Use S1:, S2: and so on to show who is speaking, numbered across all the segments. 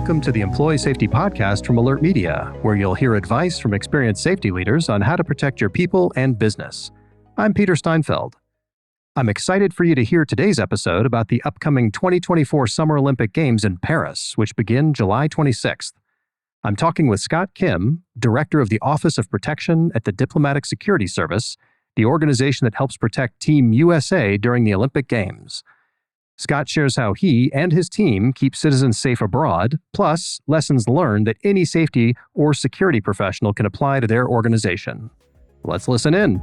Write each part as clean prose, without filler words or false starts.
S1: Welcome to the Employee Safety Podcast from Alert Media, where you'll hear advice from experienced safety leaders on how to protect your people and business. I'm Peter Steinfeld. I'm excited for you to hear today's episode about the upcoming 2024 Summer Olympic Games in Paris, which begin July 26th. I'm talking with Scott Kim, Director of the Office of Protection at the Diplomatic Security Service, the organization that helps protect Team U.S.A. during the Olympic Games. Scott shares how he and his team keep citizens safe abroad, plus lessons learned that any safety or security professional can apply to their organization. Let's listen in.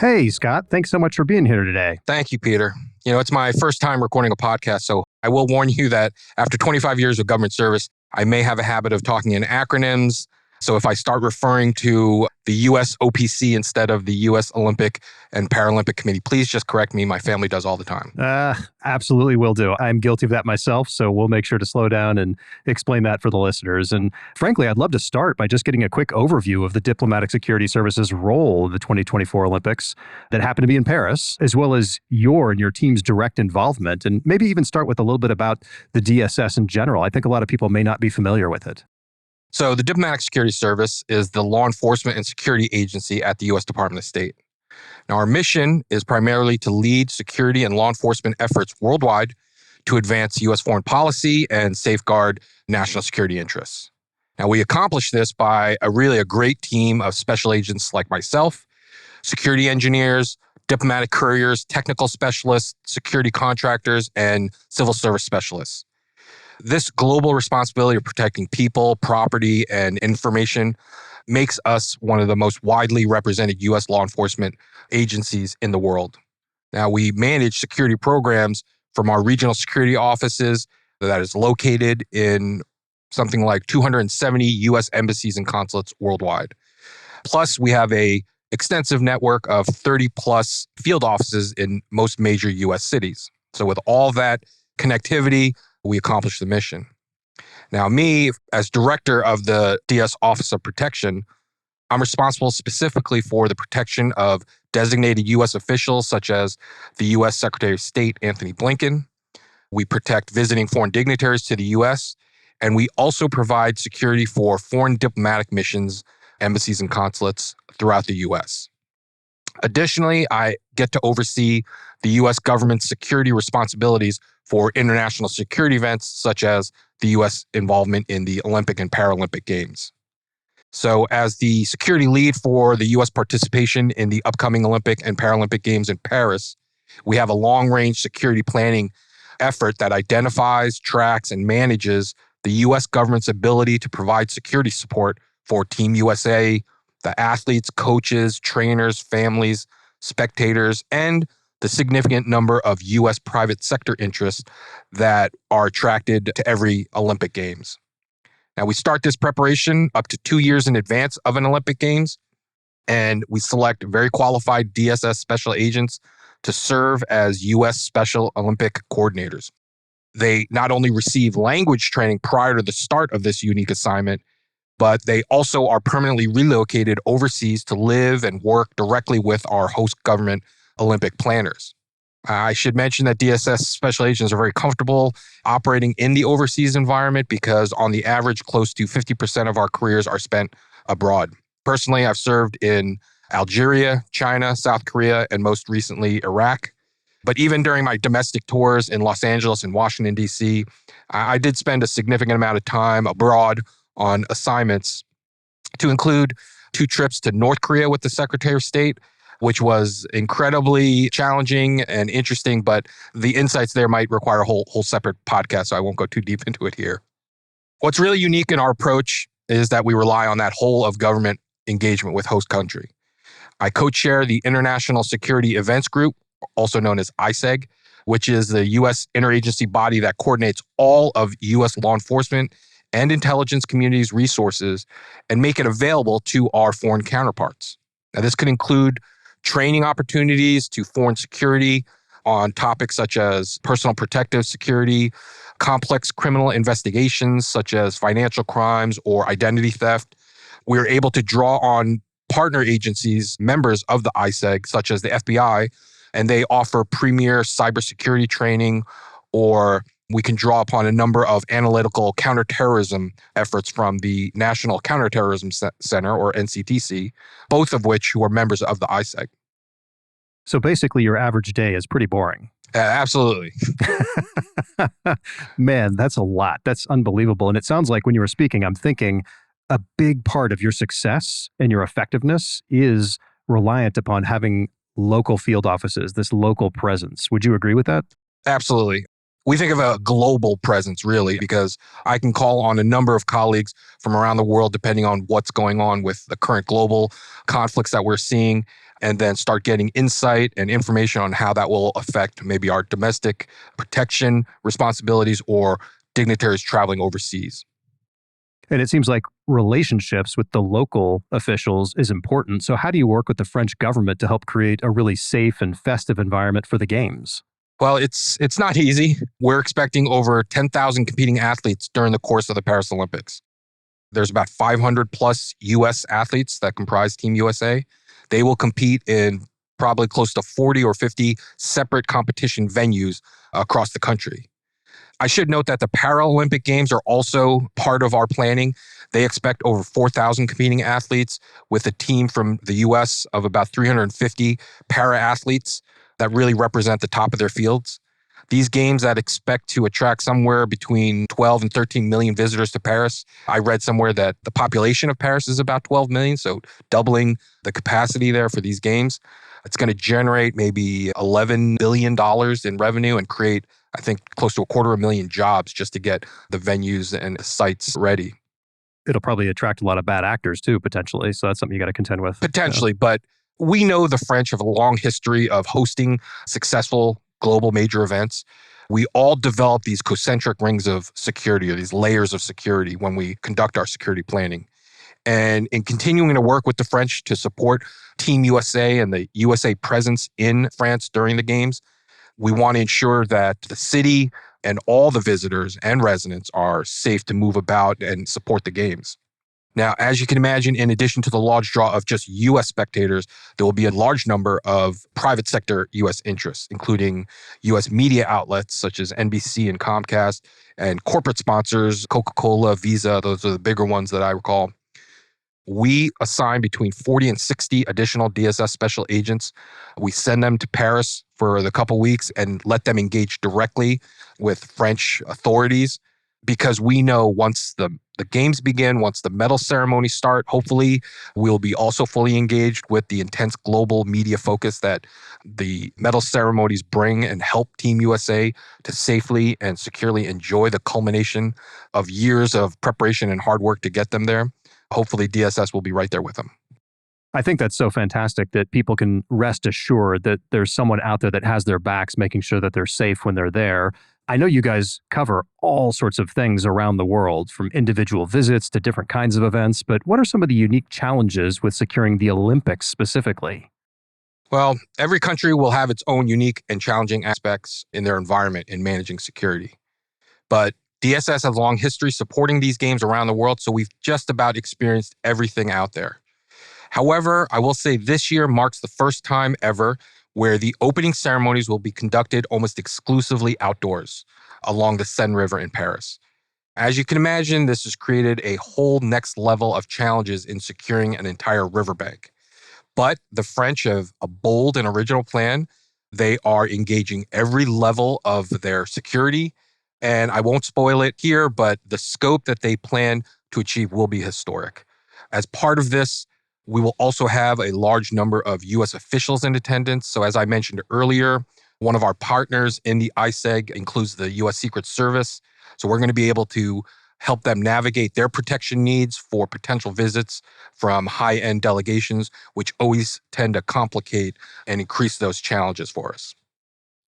S1: Hey, Scott, thanks so much for being here today.
S2: Thank you, Peter. It's my first time recording a podcast, so I will warn you that after 25 years of government service, I may have a habit of talking in acronyms. So if I start referring to the U.S. OPC instead of the U.S. Olympic and Paralympic Committee, please just correct me. My family does all the time.
S1: Absolutely will do. I'm guilty of that myself, so we'll make sure to slow down and explain that for the listeners. And frankly, I'd love to start by just getting a quick overview of the Diplomatic Security Service's role in the 2024 Olympics that happen to be in Paris, as well as your and your team's direct involvement, and maybe even start with a little bit about the DSS in general. I think a lot of people may not be familiar with it.
S2: So the Diplomatic Security Service is the law enforcement and security agency at the U.S. Department of State. Now, our mission is primarily to lead security and law enforcement efforts worldwide to advance U.S. foreign policy and safeguard national security interests. Now, we accomplish this by a great team of special agents like myself, security engineers, diplomatic couriers, technical specialists, security contractors, and civil service specialists. This global responsibility of protecting people, property, and information makes us one of the most widely represented U.S. law enforcement agencies in the world. Now, we manage security programs from our regional security offices that is located in something like 270 U.S. embassies and consulates worldwide. Plus, we have an extensive network of 30-plus field offices in most major U.S. cities. So with all that connectivity, we accomplish the mission. Now, me, as director of the DS Office of Protection, I'm responsible specifically for the protection of designated U.S. officials, such as the U.S. Secretary of State, Anthony Blinken. We protect visiting foreign dignitaries to the U.S., and we also provide security for foreign diplomatic missions, embassies, and consulates throughout the U.S. Additionally, I get to oversee the U.S. government's security responsibilities for international security events, such as the U.S. involvement in the Olympic and Paralympic Games. So as the security lead for the U.S. participation in the upcoming Olympic and Paralympic Games in Paris, we have a long-range security planning effort that identifies, tracks, and manages the U.S. government's ability to provide security support for Team U.S.A., the athletes, coaches, trainers, families, spectators, and the significant number of U.S. private sector interests that are attracted to every Olympic Games. Now, we start this preparation up to 2 years in advance of an Olympic Games, and we select very qualified DSS special agents to serve as U.S. Special Olympic coordinators. They not only receive language training prior to the start of this unique assignment, but they also are permanently relocated overseas to live and work directly with our host government Olympic planners. I should mention that DSS special agents are very comfortable operating in the overseas environment because on the average, close to 50% of our careers are spent abroad. Personally, I've served in Algeria, China, South Korea, and most recently, Iraq. But even during my domestic tours in Los Angeles and Washington, D.C., I did spend a significant amount of time abroad on assignments, to include 2 trips to North Korea with the Secretary of State, which was incredibly challenging and interesting, but the insights there might require a whole separate podcast, so I won't go too deep into it here. What's really unique in our approach is that we rely on that whole of government engagement with host country. I co-chair the International Security Events Group, also known as ISEG, which is the U.S. interagency body that coordinates all of U.S. law enforcement and intelligence community's resources and make it available to our foreign counterparts. Now, this could include training opportunities to foreign security on topics such as personal protective security, complex criminal investigations such as financial crimes or identity theft. We are able to draw on partner agencies, members of the ISEG, such as the FBI, and they offer premier cybersecurity training, or we can draw upon a number of analytical counterterrorism efforts from the National Counterterrorism Center, or NCTC, both of which who are members of the ISEG.
S1: So basically, your average day is pretty boring.
S2: Absolutely.
S1: Man, that's a lot. That's unbelievable. And it sounds like when you were speaking, I'm thinking a big part of your success and your effectiveness is reliant upon having local field offices, this local presence. Would you agree with that?
S2: Absolutely. We think of a global presence, really, because I can call on a number of colleagues from around the world, depending on what's going on with the current global conflicts that we're seeing, and then start getting insight and information on how that will affect maybe our domestic protection responsibilities or dignitaries traveling overseas.
S1: And it seems like relationships with the local officials is important. So how do you work with the French government to help create a really safe and festive environment for the games?
S2: Well, it's not easy. We're expecting over 10,000 competing athletes during the course of the Paris Olympics. There's about 500 plus U.S. athletes that comprise Team USA. They will compete in probably close to 40 or 50 separate competition venues across the country. I should note that the Paralympic Games are also part of our planning. They expect over 4,000 competing athletes with a team from the U.S. of about 350 para-athletes that really represent the top of their fields. These games that expect to attract somewhere between 12 and 13 million visitors to Paris. I read somewhere that the population of Paris is about 12 million, so doubling the capacity there for these games. It's going to generate maybe $11 billion in revenue and create, I think, close to 250,000 jobs just to get the venues and the sites ready.
S1: It'll probably attract a lot of bad actors too, potentially. So that's something you got to contend with.
S2: Potentially, but we know the French have a long history of hosting successful global major events. We all develop these concentric rings of security, or these layers of security, when we conduct our security planning. And in continuing to work with the French to support Team USA and the USA presence in France during the games, we want to ensure that the city and all the visitors and residents are safe to move about and support the games. Now, as you can imagine, in addition to the large draw of just U.S. spectators, there will be a large number of private sector U.S. interests, including U.S. media outlets such as NBC and Comcast, and corporate sponsors, Coca-Cola, Visa. Those are the bigger ones that I recall. We assign between 40 and 60 additional DSS special agents. We send them to Paris for the couple weeks and let them engage directly with French authorities, because we know once the games begin, once the medal ceremonies start, hopefully we'll be also fully engaged with the intense global media focus that the medal ceremonies bring, and help Team USA to safely and securely enjoy the culmination of years of preparation and hard work to get them there. Hopefully DSS will be right there with them.
S1: I think that's so fantastic that people can rest assured that there's someone out there that has their backs, making sure that they're safe when they're there. I know you guys cover all sorts of things around the world, from individual visits to different kinds of events, but what are some of the unique challenges with securing the Olympics specifically?
S2: Well, every country will have its own unique and challenging aspects in their environment in managing security. But DSS has a long history supporting these games around the world, so we've just about experienced everything out there. However, I will say this year marks the first time ever where the opening ceremonies will be conducted almost exclusively outdoors along the Seine River in Paris. As you can imagine, this has created a whole next level of challenges in securing an entire riverbank. But the French have a bold and original plan. They are engaging every level of their security. And I won't spoil it here, but the scope that they plan to achieve will be historic. As part of this, we will also have a large number of U.S. officials in attendance. So as I mentioned earlier, one of our partners in the ISEG includes the U.S. Secret Service. So we're going to be able to help them navigate their protection needs for potential visits from high-end delegations, which always tend to complicate and increase those challenges for us.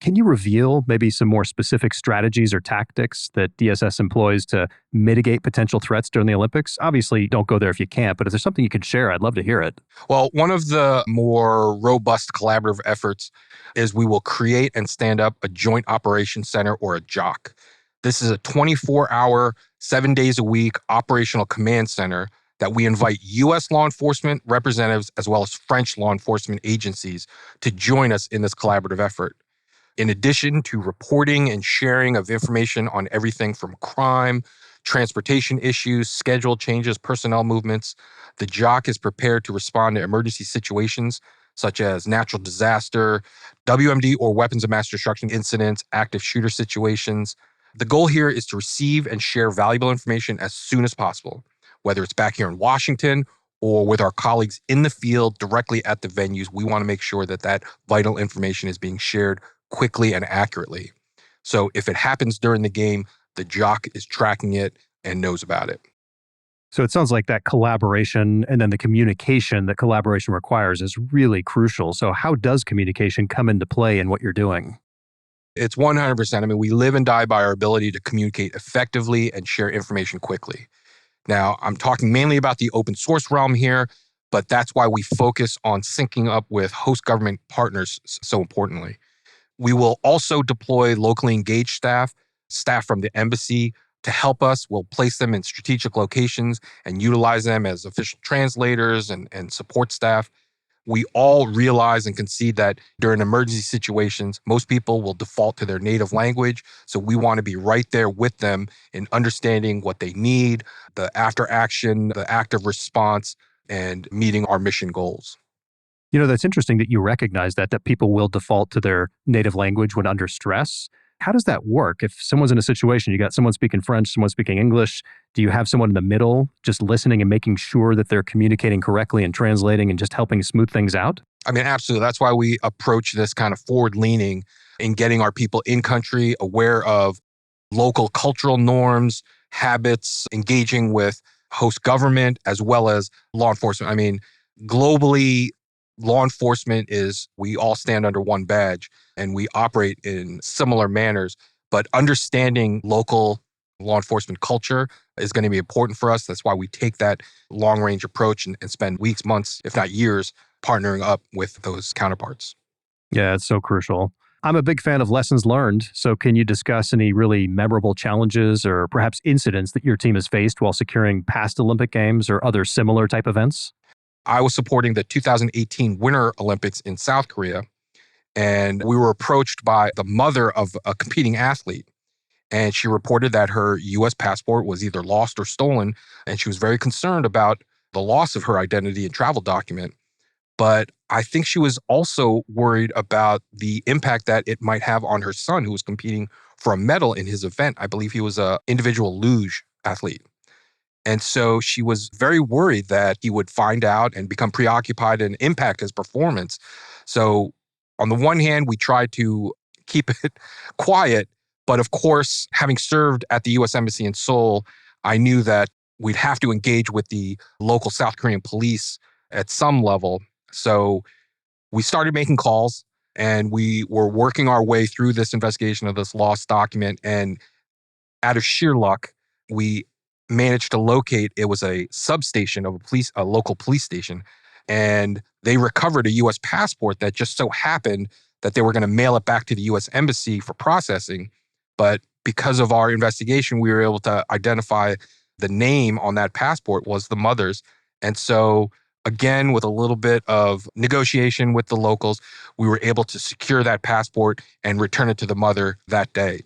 S1: Can you reveal maybe some more specific strategies or tactics that DSS employs to mitigate potential threats during the Olympics? Obviously, don't go there if you can't, but if there's something you can share, I'd love to hear it.
S2: Well, one of the more robust collaborative efforts is we will create and stand up a joint operations center, or a JOC. This is a 24-hour, 7 days a week operational command center that we invite U.S. law enforcement representatives as well as French law enforcement agencies to join us in this collaborative effort. In addition to reporting and sharing of information on everything from crime, transportation issues, schedule changes, personnel movements, the JOC is prepared to respond to emergency situations such as natural disaster, WMD or weapons of mass destruction incidents, active shooter situations. The goal here is to receive and share valuable information as soon as possible, whether it's back here in Washington or with our colleagues in the field directly at the venues. We want to make sure that that vital information is being shared quickly and accurately. So if it happens during the game, the JOC is tracking it and knows about it.
S1: So it sounds like that collaboration and then the communication that collaboration requires is really crucial. So how does communication come into play in what you're doing?
S2: It's 100%. I mean, we live and die by our ability to communicate effectively and share information quickly. Now, I'm talking mainly about the open source realm here, but that's why we focus on syncing up with host government partners so importantly. We will also deploy locally engaged staff from the embassy to help us. We'll place them in strategic locations and utilize them as official translators and support staff. We all realize and concede that during emergency situations, most people will default to their native language. So we want to be right there with them in understanding what they need, the after action, the active response, and meeting our mission goals.
S1: That's interesting that you recognize that people will default to their native language when under stress. How does that work? If someone's in a situation, you got someone speaking French, someone speaking English, do you have someone in the middle just listening and making sure that they're communicating correctly and translating and just helping smooth things out?
S2: I mean, absolutely. That's why we approach this kind of forward leaning in getting our people in country aware of local cultural norms, habits, engaging with host government as well as law enforcement. I mean, globally, law enforcement we all stand under one badge and we operate in similar manners, but understanding local law enforcement culture is going to be important for us. That's why we take that long range approach and spend weeks, months, if not years, partnering up with those counterparts.
S1: Yeah, it's so crucial. I'm a big fan of lessons learned. So can you discuss any really memorable challenges or perhaps incidents that your team has faced while securing past Olympic Games or other similar type events?
S2: I was supporting the 2018 Winter Olympics in South Korea, and we were approached by the mother of a competing athlete. And she reported that her U.S. passport was either lost or stolen, and she was very concerned about the loss of her identity and travel document. But I think she was also worried about the impact that it might have on her son, who was competing for a medal in his event. I believe he was an individual luge athlete. And so she was very worried that he would find out and become preoccupied and impact his performance. So on the one hand, we tried to keep it quiet. But of course, having served at the U.S. Embassy in Seoul, I knew that we'd have to engage with the local South Korean police at some level. So we started making calls and we were working our way through this investigation of this lost document. And out of sheer luck, we managed to locate, it was a substation of a local police station. And they recovered a U.S. passport that just so happened that they were going to mail it back to the U.S. Embassy for processing. But because of our investigation, we were able to identify the name on that passport was the mother's. And so again, with a little bit of negotiation with the locals, we were able to secure that passport and return it to the mother that day.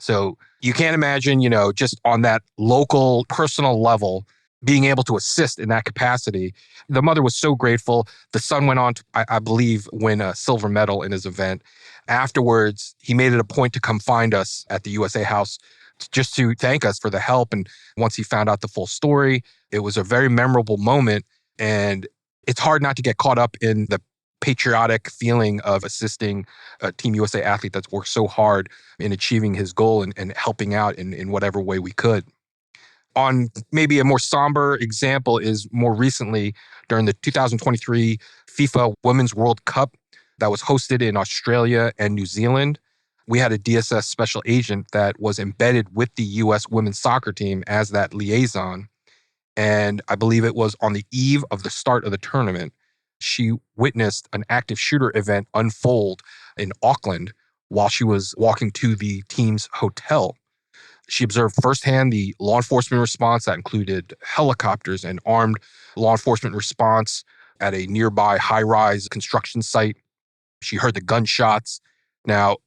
S2: So you can't imagine, just on that local personal level, being able to assist in that capacity. The mother was so grateful. The son went on to, I believe, win a silver medal in his event. Afterwards, he made it a point to come find us at the USA House just to thank us for the help. And once he found out the full story, it was a very memorable moment. And it's hard not to get caught up in the patriotic feeling of assisting a Team USA athlete that's worked so hard in achieving his goal and helping out in whatever way we could. On maybe a more somber example is more recently during the 2023 FIFA Women's World Cup that was hosted in Australia and New Zealand. We had a DSS special agent that was embedded with the U.S. women's soccer team as that liaison. And I believe it was on the eve of the start of the tournament, she witnessed an active shooter event unfold in Auckland while she was walking to the team's hotel. She observed firsthand the law enforcement response that included helicopters and armed law enforcement response at a nearby high-rise construction site. She heard the gunshots. Now,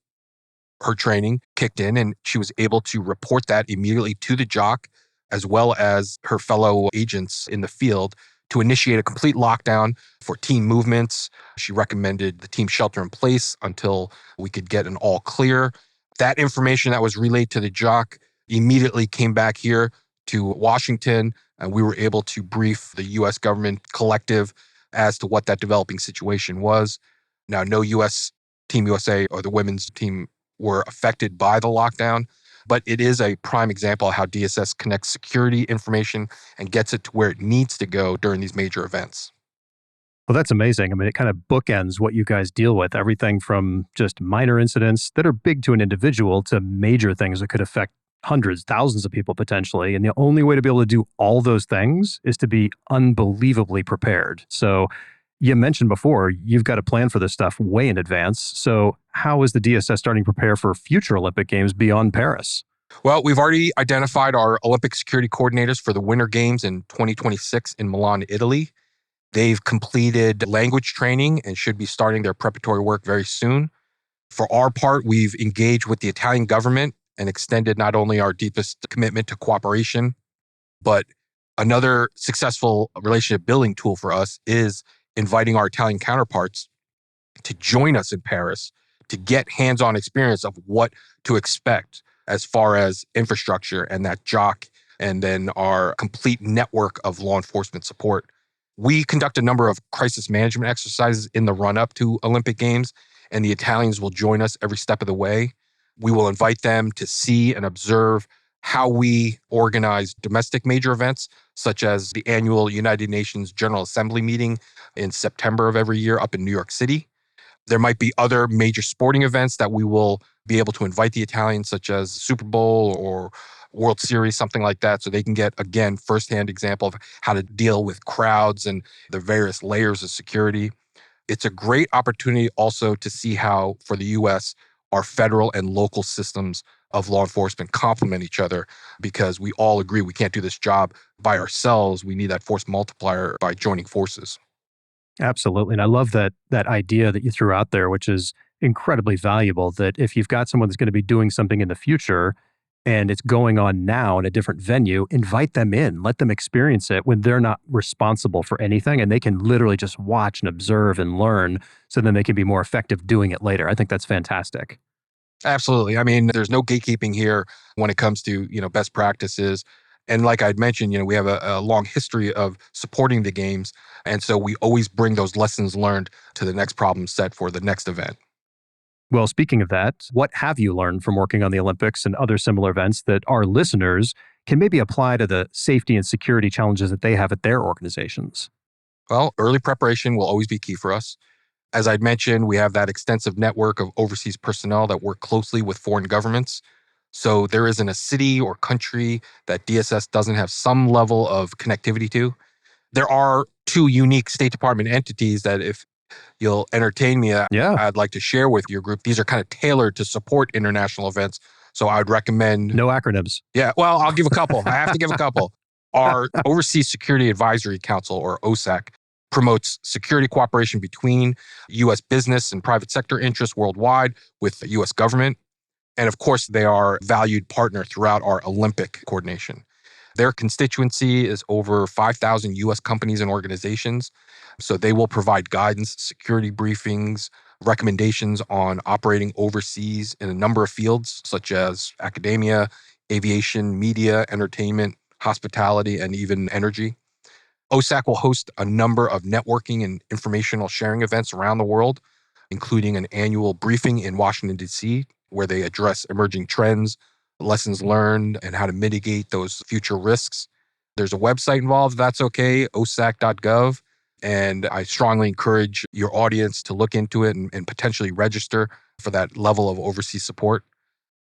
S2: her training kicked in and she was able to report that immediately to the jock as well as her fellow agents in the field to initiate a complete lockdown for team movements. She recommended the team shelter in place until we could get an all clear. That information that was relayed to the jock immediately came back here to Washington, and we were able to brief the U.S. government collective as to what that developing situation was. Now, no U.S. Team USA or the women's team were affected by the lockdown, but it is a prime example of how DSS connects security information and gets it to where it needs to go during these major events.
S1: Well, that's amazing. I mean, it kind of bookends what you guys deal with, everything from just minor incidents that are big to an individual to major things that could affect hundreds, thousands of people potentially. And the only way to be able to do all those things is to be unbelievably prepared. So you mentioned before, you've got to plan for this stuff way in advance. So how is the DSS starting to prepare for future Olympic Games beyond Paris?
S2: Well, we've already identified our Olympic security coordinators for the Winter Games in 2026 in Milan, Italy. They've completed language training and should be starting their preparatory work very soon. For our part, we've engaged with the Italian government and extended not only our deepest commitment to cooperation, but another successful relationship building tool for us is inviting our Italian counterparts to join us in Paris to get hands-on experience of what to expect as far as infrastructure and that jock and then our complete network of law enforcement support. We conduct a number of crisis management exercises in the run-up to Olympic Games, and the Italians will join us every step of the way. We will invite them to see and observe how we organize domestic major events, such as the annual United Nations General Assembly meeting in September of every year up in New York City. There might be other major sporting events that we will be able to invite the Italians, such as Super Bowl or World Series, something like that, so they can get, again, firsthand example of how to deal with crowds and the various layers of security. It's a great opportunity also to see how, for the U.S., our federal and local systems of law enforcement complement each other because we all agree we can't do this job by ourselves. We need that force multiplier by joining forces.
S1: Absolutely. And I love that idea that you threw out there, which is incredibly valuable, that if you've got someone that's going to be doing something in the future and it's going on now in a different venue, invite them in, let them experience it when they're not responsible for anything and they can literally just watch and observe and learn so then they can be more effective doing it later. I think that's fantastic.
S2: Absolutely. I mean, there's no gatekeeping here when it comes to, best practices. And like I'd mentioned, we have a long history of supporting the games. And so we always bring those lessons learned to the next problem set for the next event.
S1: Well, speaking of that, what have you learned from working on the Olympics and other similar events that our listeners can maybe apply to the safety and security challenges that they have at their organizations?
S2: Well, early preparation will always be key for us. As I'd mentioned, we have that extensive network of overseas personnel that work closely with foreign governments. So there isn't a city or country that DSS doesn't have some level of connectivity to. There are two unique State Department entities that, if you'll entertain me,
S1: Yeah,
S2: I'd like to share with your group. These are kind of tailored to support international events. So I would recommend,
S1: no acronyms.
S2: yeah, well, I'll give a couple. I have to give a couple. Our Overseas Security Advisory Council, or OSAC, promotes security cooperation between U.S. business and private sector interests worldwide with the U.S. government. And of course, they are a valued partner throughout our Olympic coordination. Their constituency is over 5,000 U.S. companies and organizations. So they will provide guidance, security briefings, recommendations on operating overseas in a number of fields, such as academia, aviation, media, entertainment, hospitality, and even energy. OSAC will host a number of networking and informational sharing events around the world, including an annual briefing in Washington, D.C., where they address emerging trends, lessons learned, and how to mitigate those future risks. There's a website involved, if that's okay, osac.gov. And I strongly encourage your audience to look into it and potentially register for that level of overseas support.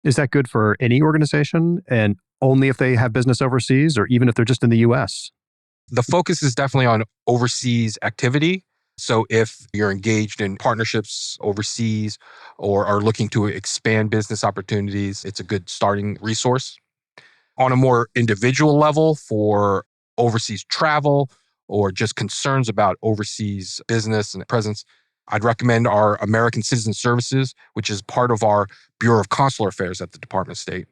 S1: Is that good for any organization and only if they have business overseas or even if they're just in the US?
S2: The focus is definitely on overseas activity. So if you're engaged in partnerships overseas or are looking to expand business opportunities, it's a good starting resource. On a more individual level for overseas travel or just concerns about overseas business and presence, I'd recommend our American Citizen Services, which is part of our Bureau of Consular Affairs at the Department of State.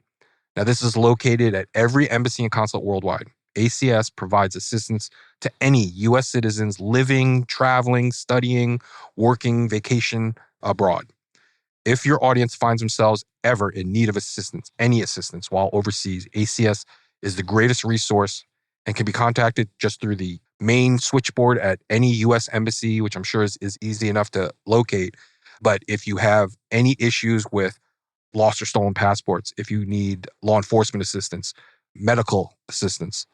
S2: Now, this is located at every embassy and consulate worldwide. ACS provides assistance to any U.S. citizens living, traveling, studying, working, vacation abroad. If your audience finds themselves ever in need of assistance, any assistance while overseas, ACS is the greatest resource and can be contacted just through the main switchboard at any U.S. embassy, which I'm sure is easy enough to locate. But if you have any issues with lost or stolen passports, if you need law enforcement assistance, medical assistance,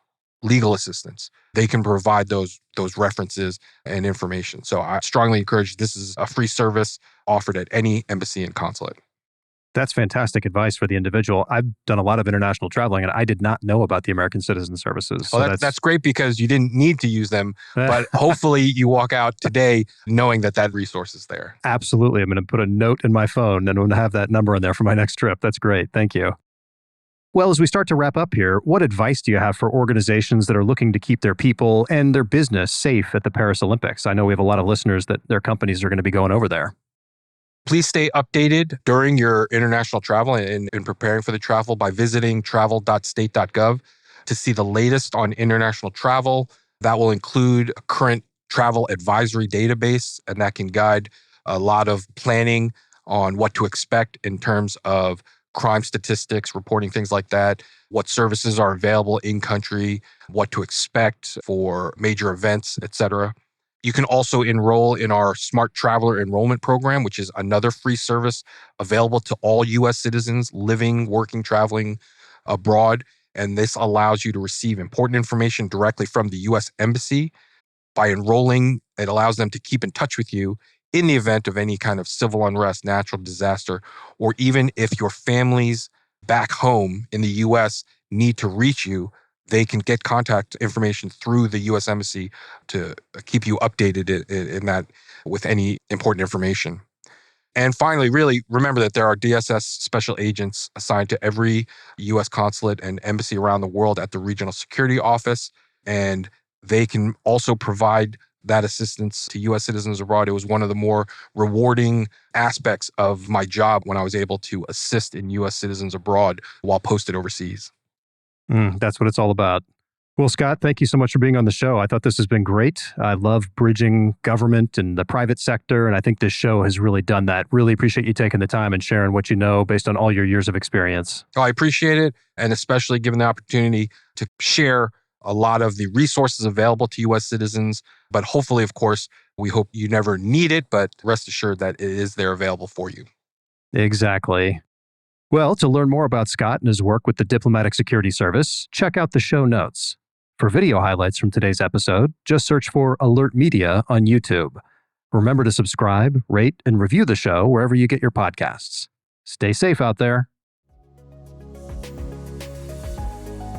S2: legal assistance, they can provide those references and information. So I strongly encourage, this is a free service offered at any embassy and consulate.
S1: That's fantastic advice for the individual. I've done a lot of international traveling and I did not know about the American Citizen Services. So
S2: Well, that's great because you didn't need to use them, but hopefully you walk out today knowing that resource is there.
S1: Absolutely. I'm going to put a note in my phone and I'm going to have that number in there for my next trip. That's great. Thank you. Well, as we start to wrap up here, what advice do you have for organizations that are looking to keep their people and their business safe at the Paris Olympics? I know we have a lot of listeners that their companies are going to be going over there.
S2: Please stay updated during your international travel and in preparing for the travel by visiting travel.state.gov to see the latest on international travel. That will include a current travel advisory database, and that can guide a lot of planning on what to expect in terms of crime statistics, reporting things like that, what services are available in country, what to expect for major events, etc. You can also enroll in our Smart Traveler Enrollment Program, which is another free service available to all U.S. citizens living, working, traveling abroad. And this allows you to receive important information directly from the U.S. Embassy. By enrolling, it allows them to keep in touch with you in the event of any kind of civil unrest, natural disaster, or even if your families back home in the U.S. need to reach you, they can get contact information through the U.S. Embassy to keep you updated in that with any important information. And finally, really remember that there are DSS special agents assigned to every U.S. consulate and embassy around the world at the Regional Security Office, and they can also provide that assistance to U.S. citizens abroad. It was one of the more rewarding aspects of my job when I was able to assist in U.S. citizens abroad while posted overseas.
S1: That's what it's all about. Well, Scott, thank you so much for being on the show. I thought this has been great. I love bridging government and the private sector, and I think this show has really done that. Really appreciate you taking the time and sharing what you know based on all your years of experience.
S2: Oh, I appreciate it, and especially given the opportunity to share a lot of the resources available to U.S. citizens. But hopefully, of course, we hope you never need it, but rest assured that it is there available for you.
S1: Exactly. Well, to learn more about Scott and his work with the Diplomatic Security Service, check out the show notes. For video highlights from today's episode, just search for Alert Media on YouTube. Remember to subscribe, rate, and review the show wherever you get your podcasts. Stay safe out there.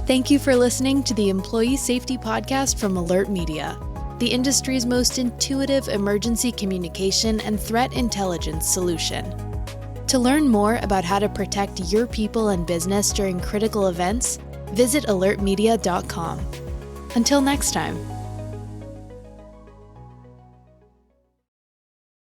S3: Thank you for listening to the Employee Safety Podcast from Alert Media, the industry's most intuitive emergency communication and threat intelligence solution. To learn more about how to protect your people and business during critical events, visit alertmedia.com. Until next time.